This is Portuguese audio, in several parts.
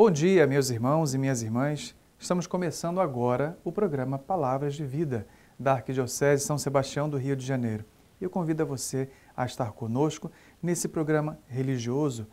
Bom dia, meus irmãos e minhas irmãs. Estamos começando agora o programa Palavras de Vida, da Arquidiocese de São Sebastião do Rio de Janeiro. Eu convido a você a estar conosco nesse programa religioso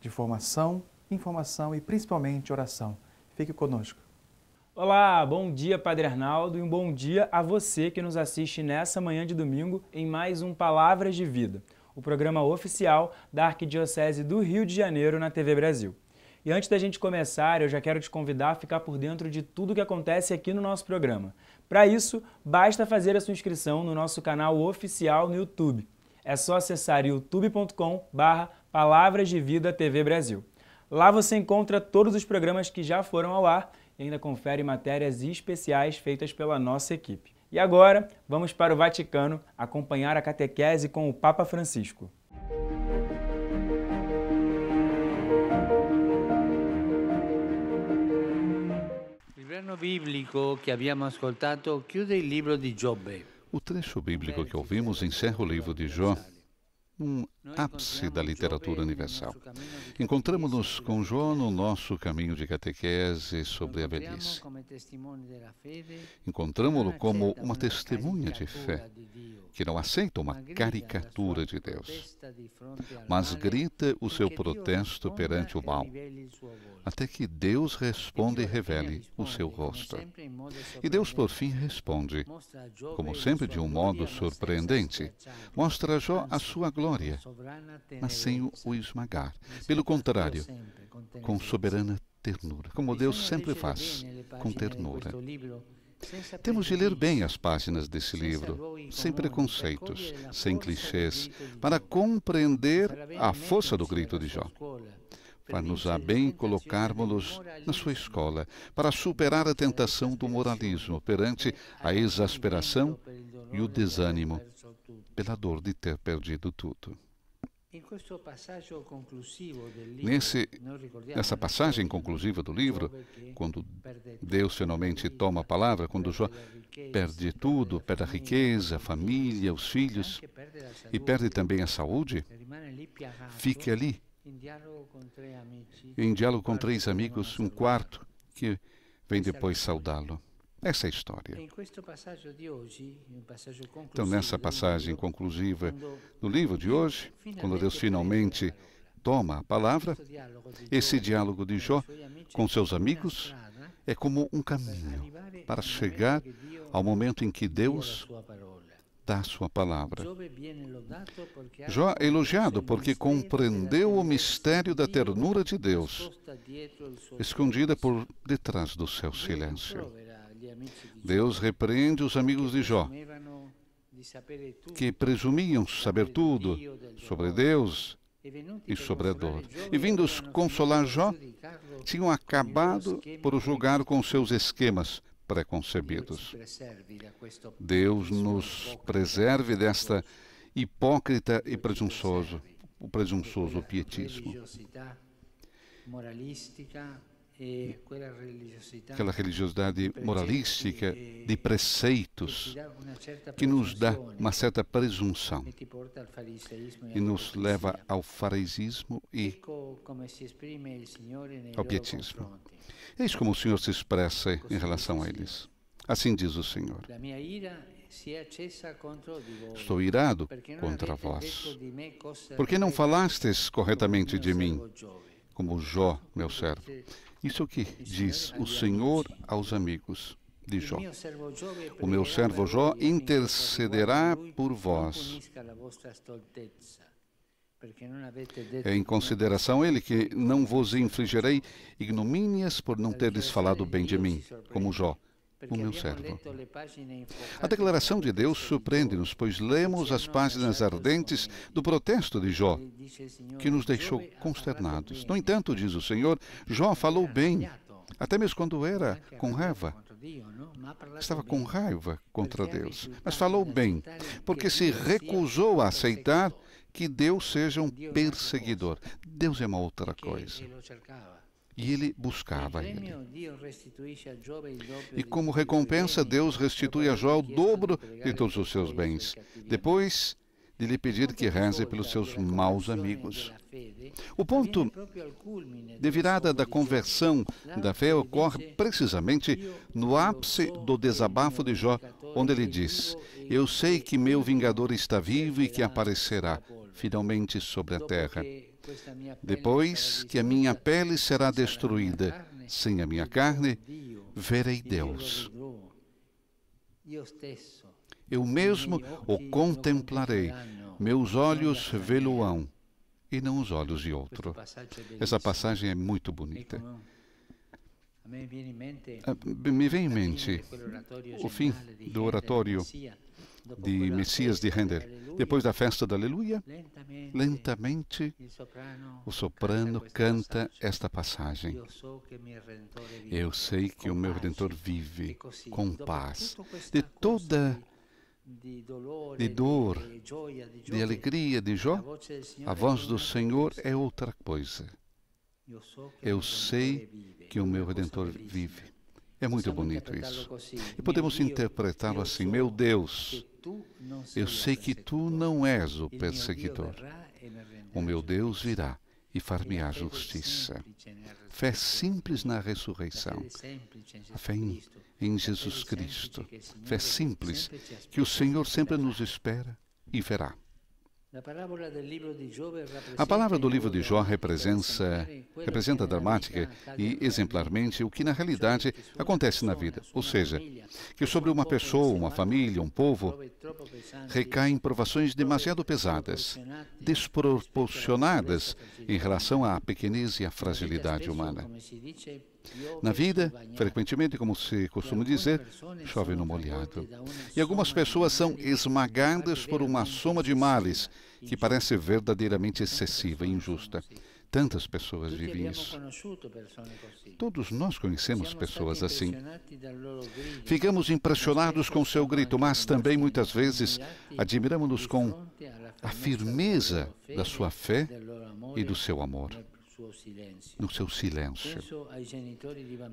de formação, informação e principalmente oração. Fique conosco. Olá, bom dia Padre Arnaldo e um bom dia a você que nos assiste nessa manhã de domingo em mais um Palavras de Vida, o programa oficial da Arquidiocese do Rio de Janeiro na TV Brasil. E antes da gente começar, eu já quero te convidar a ficar por dentro de tudo que acontece aqui no nosso programa. Para isso, basta fazer a sua inscrição no nosso canal oficial no YouTube. É só acessar youtube.com/Palavras de Vida TV Brasil. Lá você encontra todos os programas que já foram ao ar e ainda confere matérias especiais feitas pela nossa equipe. E agora, vamos para o Vaticano acompanhar a catequese com o Papa Francisco. O trecho bíblico que ouvimos encerra o livro de Jó, um ápice da literatura universal. Encontramos-nos com Jó no nosso caminho de catequese sobre a velhice. Encontramo-lo como uma testemunha de fé, que não aceita uma caricatura de Deus, mas grita o seu protesto perante o mal, até que Deus responda e revele o seu rosto. E Deus, por fim, responde, como sempre de um modo surpreendente, mostra a Jó a sua glória, mas sem o esmagar. Pelo contrário, com soberana ternura, como Deus sempre faz, com ternura. Temos de ler bem as páginas desse livro, sem preconceitos, sem clichês, para compreender a força do grito de Jó. Far-nos-á bem colocarmos-nos na sua escola, para superar a tentação do moralismo perante a exasperação e o desânimo pela dor de ter perdido tudo. Nessa passagem conclusiva do livro, quando Deus finalmente toma a palavra, quando Jó perde tudo, perde a riqueza, a família, os filhos, e perde também a saúde, fica ali, em diálogo com 3 amigos, um quarto que vem depois saudá-lo. Essa é a história. Então, nessa passagem conclusiva do livro de hoje, quando Deus finalmente toma a palavra, esse diálogo de Jó com seus amigos é como um caminho para chegar ao momento em que Deus dá a sua palavra. Jó é elogiado porque compreendeu o mistério da ternura de Deus, escondida por detrás do seu silêncio. Deus repreende os amigos de Jó, que presumiam saber tudo sobre Deus e sobre a dor. E vindos consolar Jó, tinham acabado por o julgar com seus esquemas preconcebidos. Deus nos preserve desta hipócrita e presunçoso pietismo. Aquela religiosidade moralística de preceitos que nos dá uma certa presunção e nos leva ao fariseísmo e ao pietismo. Eis como o Senhor se expressa em relação a eles. Assim diz o Senhor: estou irado contra vós, porque não falastes corretamente de mim, como Jó, meu servo. Isso é o que diz o Senhor aos amigos de Jó. O meu servo Jó intercederá por vós. É em consideração a ele que não vos infligirei ignomínias por não teres falado bem de mim, como Jó, o meu servo. A declaração de Deus surpreende-nos, pois lemos as páginas ardentes do protesto de Jó, que nos deixou consternados. No entanto, diz o Senhor, Jó falou bem, até mesmo quando era com raiva. Estava com raiva contra Deus, mas falou bem, porque se recusou a aceitar que Deus seja um perseguidor. Deus é uma outra coisa. E ele buscava ele. E como recompensa, Deus restitui a Jó o dobro de todos os seus bens. Depois de lhe pedir que reze pelos seus maus amigos. O ponto de virada da conversão da fé ocorre precisamente no ápice do desabafo de Jó, onde ele diz: eu sei que meu vingador está vivo e que aparecerá finalmente sobre a terra. Depois que a minha pele será destruída, sem a minha carne, verei Deus. Eu mesmo o contemplarei, meus olhos vê-lo-ão, e não os olhos de outro. Essa passagem é muito bonita. Me vem em mente o fim do oratório de Messias de Handel. Depois da festa da Aleluia, lentamente o soprano canta esta passagem. Eu sei que o meu Redentor vive com paz. De toda de dor, de alegria de Jó, a voz do Senhor é outra coisa. Eu sei que o meu Redentor vive. É muito bonito isso. E podemos interpretá-lo assim: meu Deus, eu sei que tu não és o perseguidor. O meu Deus virá e far-me-á justiça. Fé simples na ressurreição. A fé em Jesus Cristo. Fé simples que o Senhor sempre nos espera e verá. A palavra do livro de Jó representa dramática e exemplarmente o que na realidade acontece na vida. Ou seja, que sobre uma pessoa, uma família, um povo, recaem provações demasiado pesadas, desproporcionadas em relação à pequenez e à fragilidade humana. Na vida, frequentemente, como se costuma dizer, chove no molhado. E algumas pessoas são esmagadas por uma soma de males que parece verdadeiramente excessiva e injusta. Tantas pessoas vivem isso. Todos nós conhecemos pessoas assim. Ficamos impressionados com seu grito, mas também, muitas vezes, admiramos-nos com a firmeza da sua fé e do seu amor. No seu silêncio.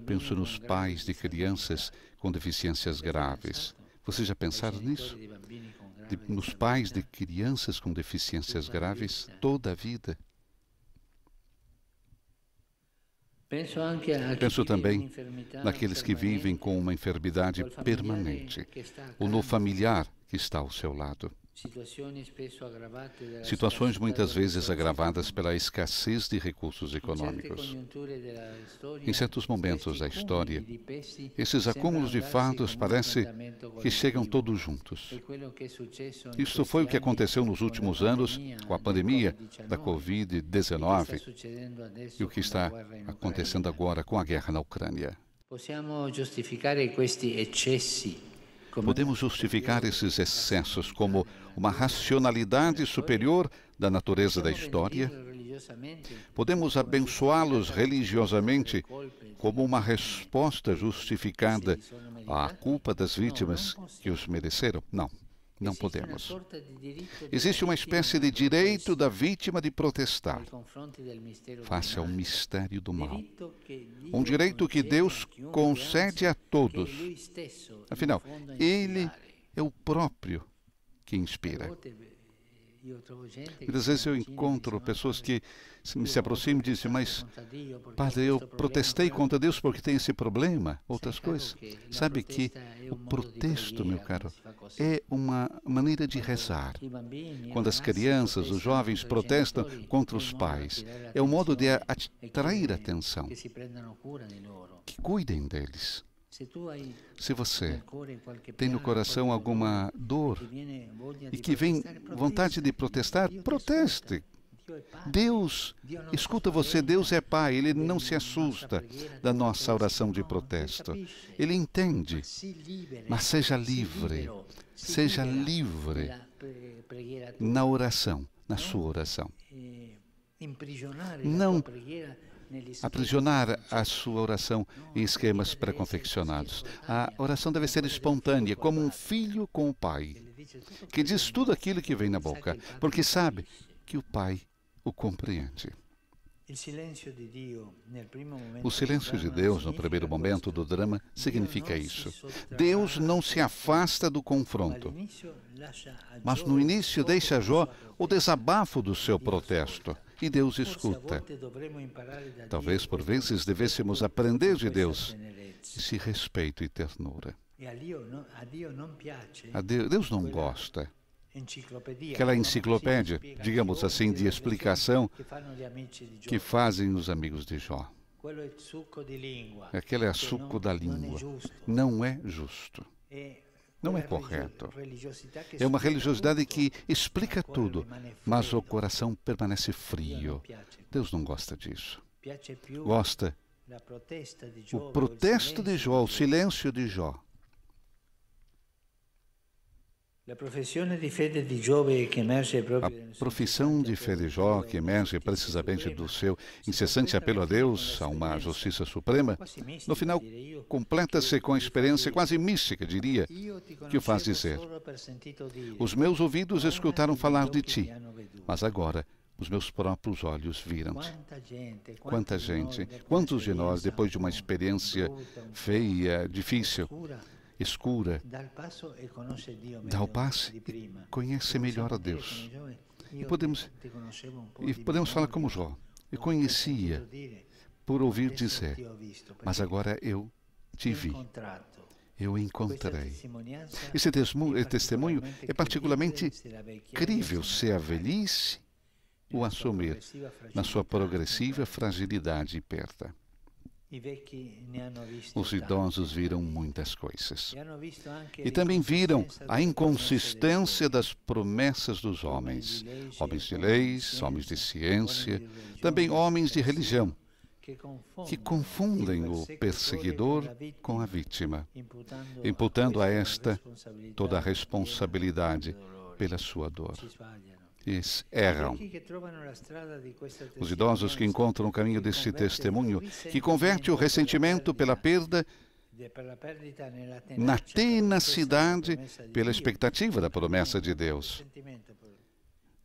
Penso nos pais de crianças com deficiências graves. Vocês já pensaram nisso? Nos pais de crianças com deficiências graves toda a vida? Penso também naqueles que vivem com uma enfermidade permanente, ou no familiar que está ao seu lado. Situações muitas vezes agravadas pela escassez de recursos econômicos. Em certos momentos da história, esses acúmulos de fardos parece que chegam todos juntos. Isto foi o que aconteceu nos últimos anos com a pandemia da Covid-19 e o que está acontecendo agora com a guerra na Ucrânia. Podemos justificar esses excessos como uma racionalidade superior da natureza da história? Podemos abençoá-los religiosamente como uma resposta justificada à culpa das vítimas que os mereceram? Não, não podemos. Existe uma espécie de direito da vítima de protestar face ao mistério do mal. Um direito que Deus concede a todos. Afinal, Ele é o próprio que inspira. Muitas vezes eu encontro pessoas que se aproximam e dizem: mas, padre, eu protestei contra Deus porque tem esse problema, outras coisas. Sabe que o protesto, meu caro, é uma maneira de rezar. Quando as crianças, os jovens protestam contra os pais, é um modo de atrair atenção, que cuidem deles. Se você tem no coração alguma dor e que vem vontade de protestar, proteste. Deus escuta você, Deus é Pai, Ele não se assusta da nossa oração de protesto. Ele entende, mas seja livre na oração, na sua oração. Não aprisionar a sua oração em esquemas pré-confeccionados. A oração deve ser espontânea, como um filho com o pai, que diz tudo aquilo que vem na boca, porque sabe que o pai o compreende. O silêncio de Deus no primeiro momento do drama significa isso. Deus não se afasta do confronto, mas no início deixa a Jó o desabafo do seu protesto e Deus escuta. Talvez por vezes devêssemos aprender de Deus esse respeito e ternura. Deus não gosta aquela enciclopédia, digamos assim, de explicação que fazem os amigos de Jó. Aquele é suco da língua. Não é justo. Não é correto. É uma religiosidade que explica tudo, mas o coração permanece frio. Deus não gosta disso. Gosta o protesto de Jó, o silêncio de Jó. A profissão de fé de Jó, que emerge precisamente do seu incessante apelo a Deus, a uma justiça suprema, no final completa-se com a experiência quase mística, diria, que o faz dizer: os meus ouvidos escutaram falar de ti, mas agora os meus próprios olhos viram-te. Quanta gente, quantos de nós, depois de uma experiência feia, difícil, escura, dá o passe e conhece melhor a Deus. E podemos falar como Jó. Eu conhecia por ouvir dizer, mas agora eu te vi. Eu encontrei. Esse testemunho é particularmente crível se a velhice o assumir na sua progressiva fragilidade e perda. Os idosos viram muitas coisas. E também viram a inconsistência das promessas dos homens. Homens de leis, homens de ciência, também homens de religião, que confundem o perseguidor com a vítima, imputando a esta toda a responsabilidade pela sua dor. Eles erram. Os idosos que encontram o caminho deste testemunho, que converte o ressentimento pela perda na tenacidade pela expectativa da promessa de Deus.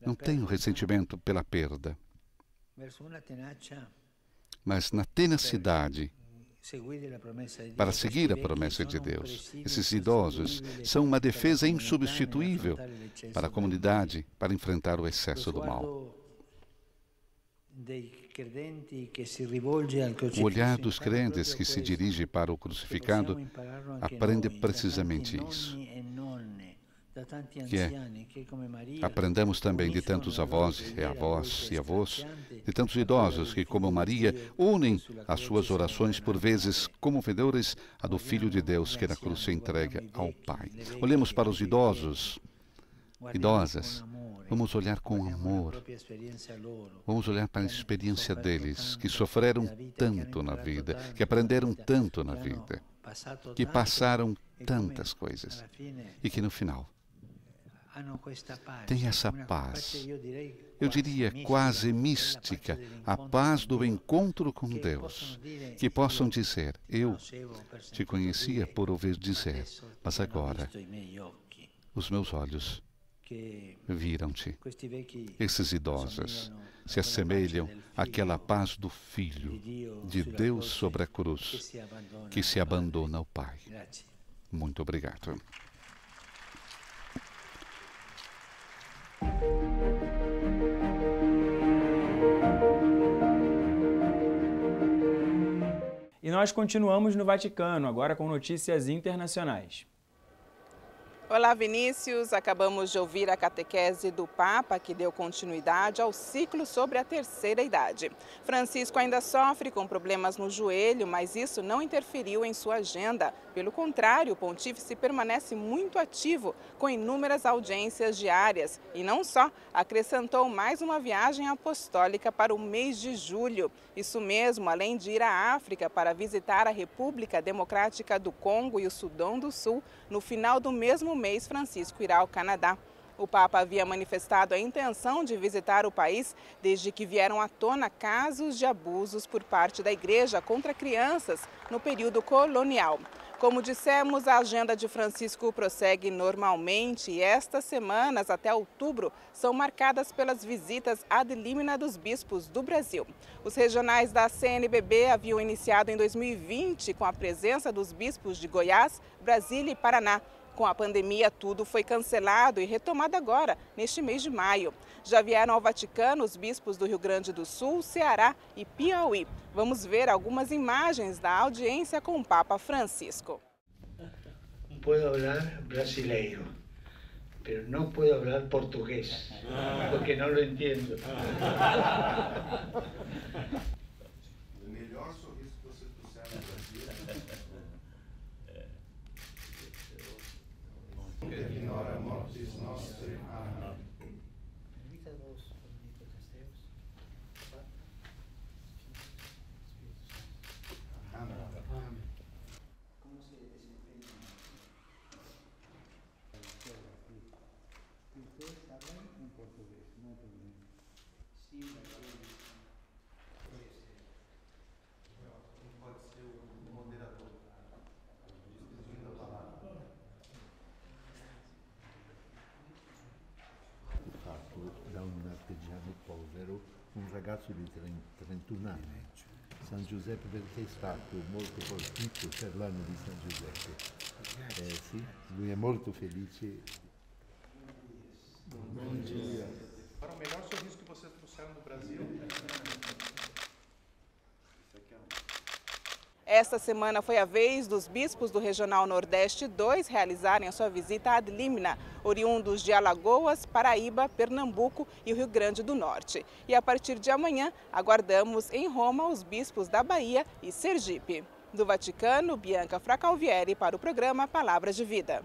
Não tem o ressentimento pela perda, mas na tenacidade para seguir a promessa de Deus. Esses idosos são uma defesa insubstituível para a comunidade para enfrentar o excesso do mal. O olhar dos crentes que se dirige para o crucificado aprende precisamente isso. Aprendamos também de tantos avós e avós, de tantos idosos que, como Maria, unem as suas orações, por vezes comovedoras, a do Filho de Deus que na cruz se entrega ao Pai. Olhemos para os idosos, idosas, vamos olhar com amor, vamos olhar para a experiência deles, que sofreram tanto na vida, que aprenderam tanto na vida, que passaram tantas coisas e que no final tem essa paz, eu diria quase mística, a paz do encontro com Deus, que possam dizer, eu te conhecia por ouvir dizer, mas agora os meus olhos viram-te. Esses idosos se assemelham àquela paz do Filho de Deus sobre a cruz, que se abandona ao Pai. Muito obrigado. E nós continuamos no Vaticano, agora com notícias internacionais. Olá, Vinícius. Acabamos de ouvir a catequese do Papa, que deu continuidade ao ciclo sobre a terceira idade. Francisco ainda sofre com problemas no joelho, mas isso não interferiu em sua agenda. Pelo contrário, o pontífice permanece muito ativo, com inúmeras audiências diárias. E não só, acrescentou mais uma viagem apostólica para o mês de julho. Isso mesmo, além de ir à África para visitar a República Democrática do Congo e o Sudão do Sul, no final do mesmo mês, Francisco irá ao Canadá. O Papa havia manifestado a intenção de visitar o país desde que vieram à tona casos de abusos por parte da Igreja contra crianças no período colonial. Como dissemos, a agenda de Francisco prossegue normalmente e estas semanas, até outubro, são marcadas pelas visitas ad limina dos bispos do Brasil. Os regionais da CNBB haviam iniciado em 2020 com a presença dos bispos de Goiás, Brasília e Paraná. Com a pandemia, tudo foi cancelado e retomado agora, neste mês de maio. Já vieram ao Vaticano os bispos do Rio Grande do Sul, Ceará e Piauí. Vamos ver algumas imagens da audiência com o Papa Francisco. Puedo hablar brasileiro, pero não puedo hablar português, porque não lo entendo. O melhor sorriso que você trouxer no Brasil. Ignora mortis nostri. Amém. Da un artigiano povero, un ragazzo di 31 anni. San Giuseppe, perché è stato molto colpito per l'anno di San Giuseppe. Sì, lui è molto felice. Bom dia. Para o melhor sorriso que você trouxeram no Brasil. Esta semana foi a vez dos bispos do Regional Nordeste 2 realizarem a sua visita ad limina, oriundos de Alagoas, Paraíba, Pernambuco e Rio Grande do Norte. E a partir de amanhã, aguardamos em Roma os bispos da Bahia e Sergipe. Do Vaticano, Bianca Fracalvieri para o programa Palavras de Vida.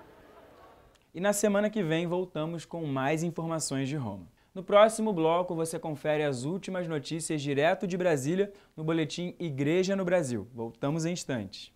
E na semana que vem voltamos com mais informações de Roma. No próximo bloco, você confere as últimas notícias direto de Brasília no boletim Igreja no Brasil. Voltamos em instantes.